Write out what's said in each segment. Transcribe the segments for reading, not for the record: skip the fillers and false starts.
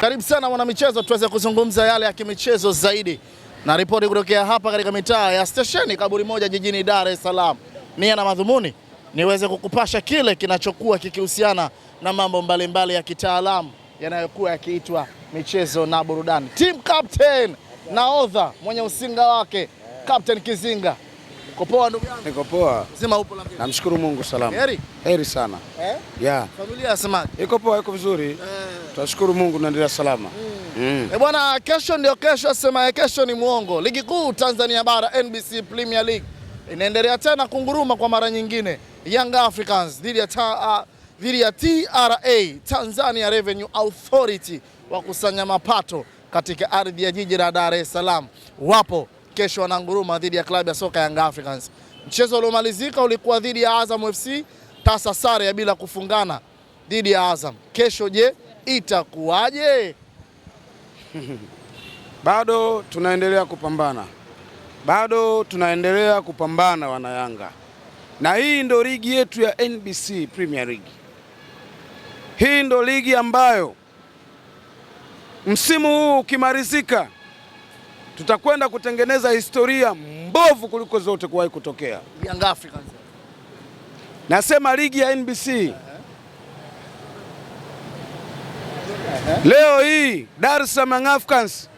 Karibu sana mwana michezo, tuweze kuzungumza yale ya kimichezo zaidi na ripoti kutokea hapa katika mitaa ya stesheni Kaburi Moja jijini Dar es Salaam. Nia na madhumuni niweze kukupasha kile kinachokuwa kikihusiana na mambo mbalimbali ya kitaalamu yanayokuwa yakiitwa michezo na burudani. Team captain nahodha mwenye usinga wake Captain Kizinga. Uko poa ndugu yangu? Niko poa. Sema upo lakini. Namshukuru Mungu salama. Heri? Heri sana. Yeah. Familia yasemaje? Iko poa, iko vizuri. Tunashukuru Mungu naendelea salama. Bwana, kesho ndio kesho, sema kesho ni muongo. Ligi kuu Tanzania bara NBC Premier League inaendelea tena kunguruma kwa mara nyingine. Young Africans dhidi ya TRA, Tanzania Revenue Authority, wakusanya mapato katika ardhi ya jiji la Dar es Salaam. Wapo kesho wananguruma dhidi ya klabu ya soka Young Africans. Mchezo uliomalizika ulikuwa dhidi ya Azam FC, tasa sare ya bila kufungana dhidi ya Azam. Kesho je, itakuwaje? Bado tunaendelea kupambana. Bado tunaendelea kupambana wana Yanga. Na hii ndo ligi yetu ya NBC Premier League. Hii ndo ligi ambayo msimu huu ukimalizika tutakwenda kutengeneza historia mbovu kuliko zote kuwahi kutokea. Young Africans. Nasema ligi ya NBC. Leo hii Dar es Salaam Young Africans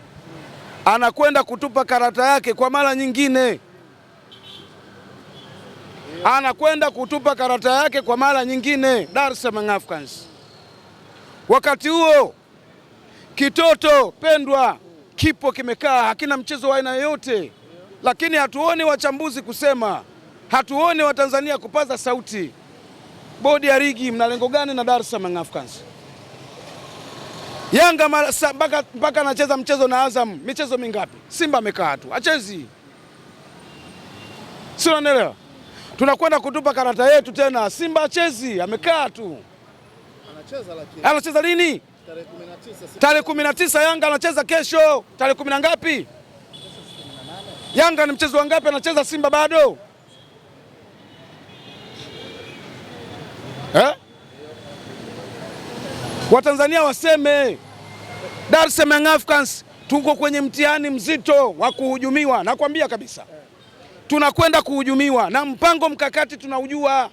anakwenda kutupa karata yake kwa mara nyingine. Anakwenda kutupa karata yake kwa mara nyingine Dar es Salaam Young Africans. Wakati huo kitoto pendwa kipo kimekaa, hakina mchezo wa aina yoyote, lakini hatuoni wachambuzi kusema, hatuoni Watanzania kupaza sauti. Bodi ya ligi mna lengo gani na Dar es Salaam Young Africans? Yanga mpaka anacheza mchezo na Azam, michezo mingapi? Simba amekaa tu, achezi. Si unanielewa? Tunakwenda kutupa karata yetu tena, Simba achezi, amekaa tu. Anacheza lakini. Anacheza lini? Tarehe 19 Yanga anacheza kesho. Tarehe 10 ngapi? Yanga ni mchezo wa ngapi anacheza Simba bado? Watanzania waseme Dar es Salaam Young Africans tuko kwenye mtihani mzito wa kuhujumiwa. Nakwambia kabisa. Tunakwenda kuhujumiwa na mpango mkakati tunaujua.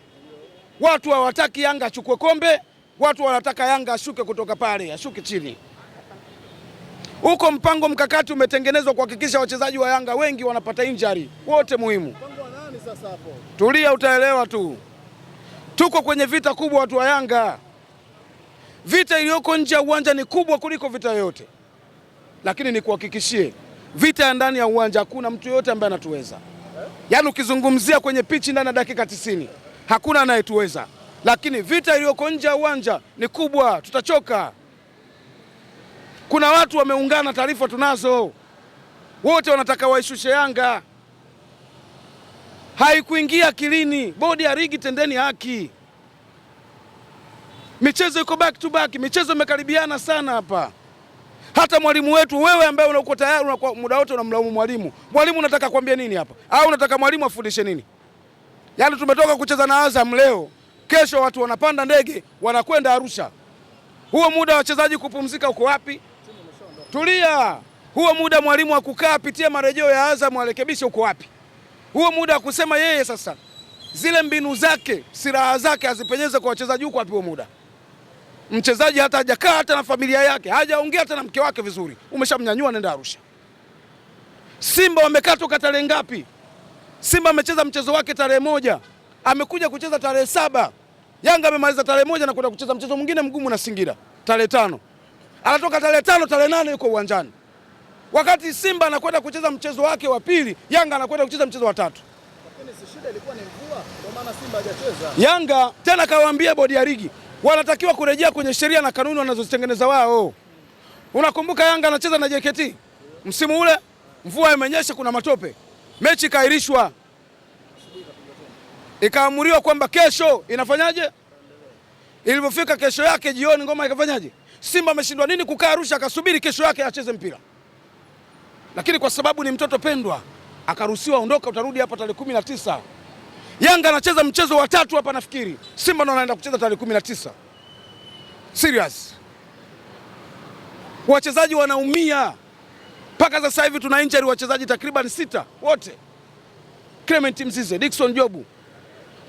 Watu hawataki Yanga achukue kombe, watu wanataka Yanga ashuke kutoka pale, ashuke chini. Huko mpango mkakati umetengenezwa kuhakikisha wachezaji wa Yanga wengi wanapata injury, wote muhimu. Mpango wa nani sasa hapo? Tulia utaelewa tu. Tuko kwenye vita kubwa watu wa Yanga. Vita iliyoko nje ya uwanja ni kubwa kuliko vita yote. Lakini nikuhakikishie, vita ya ndani ya uwanja hakuna mtu yote ambaye anatuweza. Yaani ukizungumzia kwenye pichi ndani ya dakika 90, hakuna anayetuweza. Lakini vita iliyoko nje ya uwanja ni kubwa, tutachoka. Kuna watu wameungana, taarifa tunazo. Wote wanataka waishushe Yanga. Haikuingia akilini. Bodi ya ligi, tendeni haki. Michezo iko back to back, michezo imekaribiana sana hapa. Hata mwalimu wetu, wewe ambaye unakuwa tayari muda wote unamlaumu mwalimu. Mwalimu unataka kuambia nini hapa? Au unataka mwalimu afundishe nini? Yaani tumetoka kucheza na Azam leo, kesho watu wanapanda ndege wanakwenda Arusha. Huo muda wachezaji kupumzika uko wapi? Tulia. Huo muda mwalimu akukaa apitie marejeo ya Azam arekebishe uko wapi? Huo muda kusema yeye sasa zile mbinu zake, silaha zake azipenyeze kwa wachezaji huko wapi huo muda? Mchezaji hata hajakaa hata na familia yake, hajaongea hata na mke wake vizuri, umeshamnyanyua nenda Arusha. Simba wamekaa toka tarehe ngapi? Simba amecheza mchezo wake tarehe 1, amekuja kucheza tarehe 7. Yanga amemaliza tarehe 1 na kwenda kucheza mchezo mwingine mgumu na Singida tarehe 5. Anatoka tarehe 5, tarehe 8 yuko uwanjani. Wakati Simba anakwenda kucheza mchezo wake wa pili, Yanga anakwenda kucheza mchezo wa 3. Lakini si shida ilikuwa ni mvua, kwa maana Simba hajacheza. Yanga tena kawaambia bodi ya ligi wanatakiwa kurejea kwenye sheria na kanuni wanazozitengeneza wao. Unakumbuka Yanga anacheza na JKT? Msimu ule mvua imenyesha, kuna matope. Mechi kairishwa. Ikaamuriwa kwamba kesho inafanyaje? Ilipofika kesho yake jioni ngoma ikafanyaje? Simba ameshindwa nini kukaa Arusha akasubiri kesho yake acheze mpira. Lakini kwa sababu ni mtoto pendwa akaruhusiwa ondoka, utarudi hapa tarehe 19. Yanga anacheza mchezo wa 3 hapa nafikiri. Simba ndo anaenda kucheza tarehe 19. Serious. wachezaji wanaumia. Mpaka sasa hivi tuna injury wachezaji takriban 6 wote. Clement Mzize, Dickson Jobu.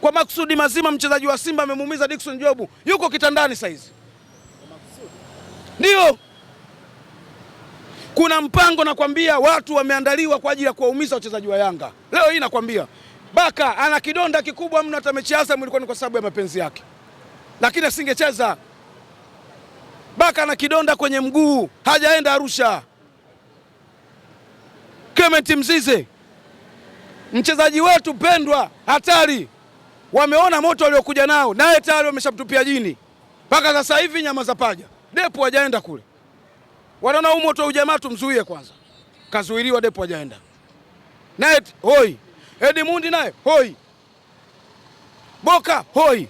Kwa makusudi mazima mchezaji wa Simba amemuumiza Dickson Jobu. Yuko kitandani saizi. Ndio. Kuna mpango nakwambia, watu wameandaliwa kwa ajili ya kuwaumiza wachezaji wa Yanga. Leo hii nakwambia Baka ana kidonda kikubwa mno, hata mechi ya Azam ilikuwa ni kwa sababu ya mapenzi yake. Lakini asingecheza. Baka ana kidonda kwenye mguu, hajaenda Arusha. Clement Mzize, mchezaji wetu pendwa, hatari. Wameona moto waliokuja nao, naye tayari wameshamtupia jini. Mpaka sasa hivi nyama za paja. Depo hajaenda kule. Wanaona huu moto ujamaa tumzuie kwanza. Kazuiliwa, Depo hajaenda. Naye hoi. Edmund naye hoi. Boka hoi.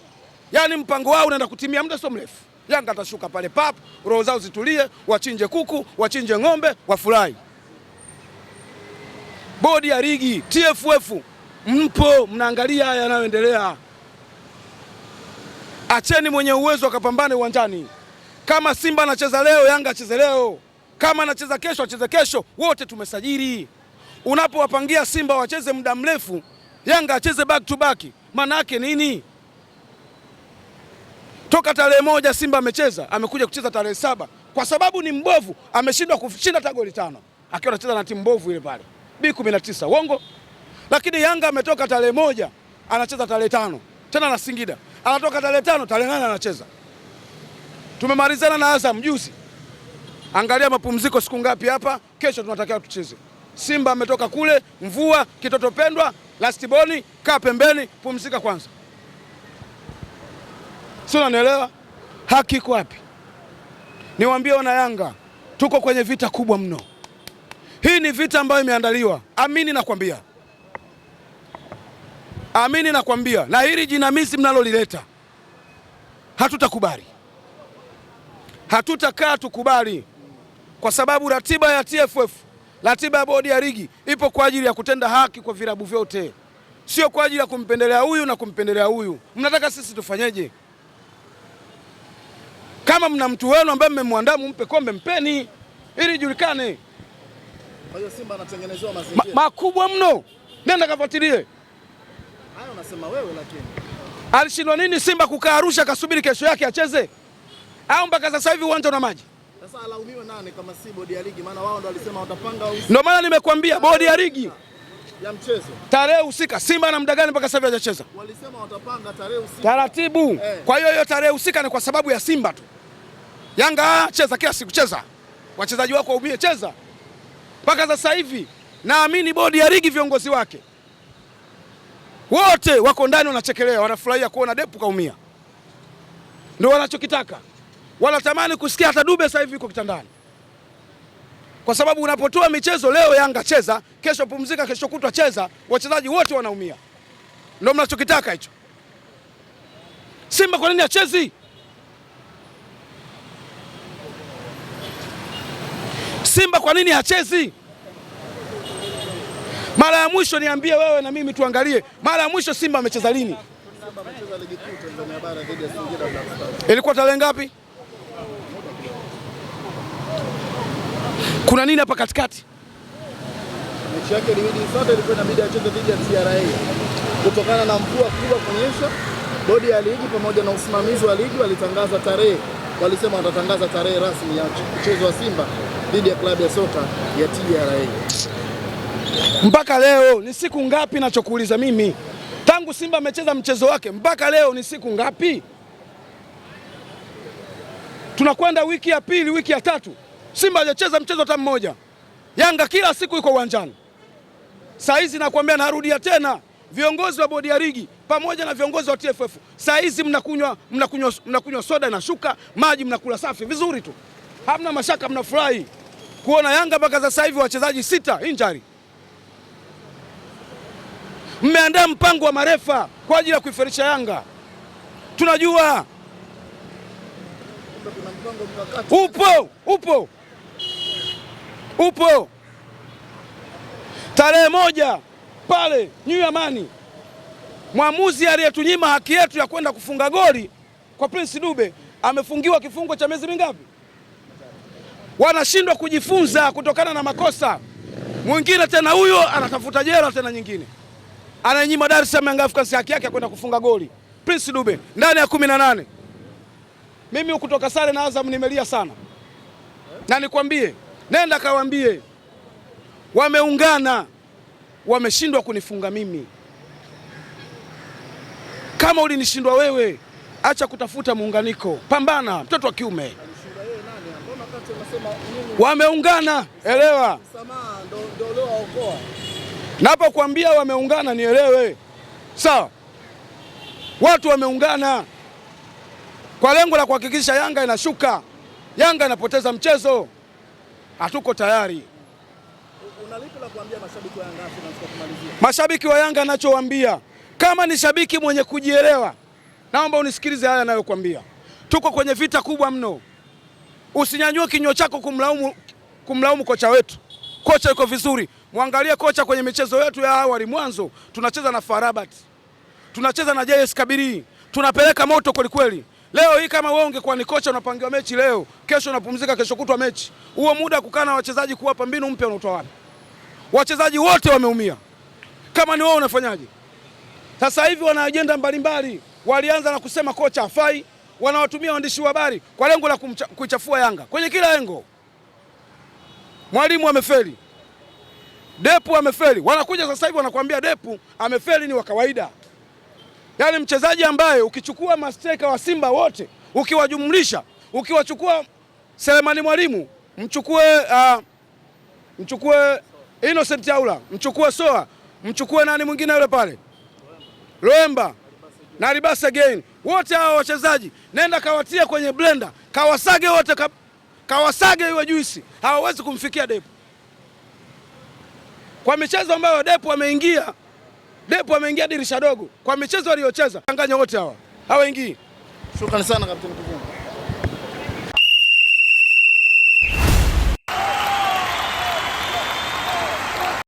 Yaani mpango wao unaenda kutimia muda so mrefu. Yanga atashuka pale pap, roho zao zitulie, wachinje kuku, wachinje ng'ombe, wafurahi. Bodi ya ligi, TFF, mpo mnaangalia haya yanayoendelea. Acheni mwenye uwezo akapambane uwanjani. Kama Simba anacheza leo, Yanga acheze leo. Kama anacheza kesho, acheze kesho. Wote tumesajili. Unapowapangia Simba wacheze muda mrefu, Yanga acheze back to back, maana yake nini? Toka tarehe 1 Simba amecheza, amekuja kucheza tarehe 7. Kwa sababu ni mbovu, ameshindwa kushinda hata goli 5. Akiwa anacheza na timu mbovu ile pale. B19, uongo? Lakini Yanga ametoka tarehe 1, anacheza tarehe 5. Tena na Singida. Anatoka tarehe 5, tarehe 8 anacheza. Tumemalizana na Azam juzi. Angalia mapumziko siku ngapi hapa, kesho tunatakiwa tucheze. Simba ametoka kule, mvua, kitoto pendwa, last boni, kaa pembeni, pumzika kwanza. Sio, unanielewa? Haki iko wapi? Niwaambie wana Yanga, tuko kwenye vita kubwa mno. Hii ni vita ambayo imeandaliwa. Amini nakwambia. Amini nakwambia, na hili jinamizi mnalolileta hatutakubali. Hatutakaa tukubali, kwa sababu ratiba ya TFF, ratiba ya bodi ya ligi ipo kwa ajili ya kutenda haki kwa vilabu vyote. Sio kwa ajili ya kumpendelea huyu na kumpendelea huyu. Mnataka sisi tufanyeje? Kama mna mtu wenu ambaye mmemwandaa mumpe kombe, mpeni ili julikane. Kwa hiyo Simba anatengenezewa mazingira makubwa mno. Nenda kafuatilie. Hayo unasema wewe, lakini alishindwa nini Simba kukaa Arusha kasubiri kesho yake acheze? Au mpaka sasa hivi uwanja una maji? Sasa alaumiwe nani kama si bodi ya ligi? Maana wao ndo walisema watapanga usiku. Ndio maana nimekwambia bodi ya ligi ya mchezo tarehe husika. Simba na muda gani mpaka sasa hivi hajacheza? Walisema watapanga tarehe husika taratibu. Kwa hiyo hiyo tarehe husika ni kwa sababu ya Simba tu. Yanga cheza kila siku, cheza. Wachezaji wako waumie, cheza. Mpaka sasa hivi naamini bodi ya ligi viongozi wake wote wako ndani wanachekelea, wanafurahia kuona Depu kaumia. Ndio wanachokitaka. Wanatamani kusikia hata Dube sasa hivi yuko kitandani. Kwa sababu unapotoa michezo leo Yanga cheza, kesho pumzika, kesho kutwa cheza, wachezaji wote wanaumia. Ndio mnachokitaka hicho. Simba kwa nini hachezi? Simba kwa nini hachezi? Mara ya mwisho niambie wewe na mimi tuangalie. Mara ya mwisho Simba amecheza lini? Simba amecheza ligi kuu Tanzania bara dhidi ya Singida Black Stars. Ilikuwa tarehe ngapi? Kuna nini hapa katikati? Mechi yake ilikuwa inabidi acheze dhidi ya TRA. Kutokana na mvua kubwa kunyesha, bodi ya ligi pamoja na usimamizi wa ligi walitangaza tarehe. Walisema watatangaza tarehe rasmi ya mchezo wa Simba dhidi ya klabu ya soka ya TRA. Mpaka leo ni siku ngapi nachokuuliza mimi? Tangu Simba amecheza mchezo wake mpaka leo ni siku ngapi? Tunakwenda wiki ya pili, wiki ya tatu. Simba hajacheza mchezo hata mmoja. Yanga kila siku iko uwanjani. Saa hizi nakwambia, narudia tena, viongozi wa bodi ya ligi pamoja na viongozi wa TFF, saa hizi mnakunywa soda inashuka, maji mnakula safi vizuri tu. Hamna mashaka, mnafurahi kuona Yanga mpaka sasa hivi wachezaji 6 injury. Mmeandaa mpango wa marefa kwa ajili ya kuifarisha Yanga. Tunajua upo. Tarehe 1 pale New Amani, mwamuzi aliyetunyima haki yetu ya kwenda kufunga goli kwa Prince Dube amefungiwa kifungo cha miezi mingapi? wanashindwa kujifunza kutokana na makosa. Mwingine tena huyo anatafuta jela tena nyingine, ananyima Dar es Salaam Young Africans haki yake kwenda kufunga goli. Prince Dube ndani ya 18. Mimi kutoka sare na Azam nimelia sana, na nikwambie, nenda kawaambie wameungana, wameshindwa kunifunga mimi. Kama ulinishindwa wewe, acha kutafuta muunganiko, pambana, mtoto wa kiume. Wameungana, elewa. Napokuambia wameungana nielewe. Sawa. Watu wameungana kwa lengo la kuhakikisha Yanga inashuka, Yanga inapoteza mchezo. Hatuko tayari. Unalipi la kuambia mashabiki wa Yanga kwa kumalizia? Mashabiki wa Yanga ninachowaambia, kama ni shabiki mwenye kujielewa, naomba unisikilize haya ninayokuambia. Tuko kwenye vita kubwa mno. Usinyanyue kinywa chako kumlaumu kocha wetu. Kocha yuko vizuri. Muangalie kocha kwenye michezo yetu ya awali. Mwanzo tunacheza na FAR Rabat, tunacheza na JS Kabylie, tunapeleka moto kweli kweli. Leo hii kama wewe ungekuwa ni kocha unapangiwa mechi leo, kesho unapumzika, kesho kutwa mechi, huo muda kukaa na wachezaji kuwapa mbinu mpya unatoa wapi? Wachezaji wote wameumia. Kama ni wewe unafanyaje? Sasa hivi wana ajenda mbalimbali. Walianza na kusema kocha hafai, wanawatumia waandishi wa habari kwa lengo la kuichafua Yanga kwenye kila lengo. Mwalimu amefeli, Depu amefeli. Wanakuja sasa hivi wanakuambia Depu amefeli ni wa kawaida. Yaani mchezaji ambaye ukichukua masteka wa Simba wote, ukiwajumlisha, ukiwachukua Selemani Mwalimu, mchukue Innocent Yaula, mchukue Soa, mchukue nani mwingine yule pale, Loemba na Ribasa again, wote hao wachezaji nenda kawatia kwenye blender, kawasage wote, kawasage iwe juisi, hawawezi kumfikia Depu. Kwa michezo ambayo Depu ameingia dirisha dogo, kwa michezo aliyocheza changanya wote hawa hawaingii. Shukrani sana Kapteni Kivumbi.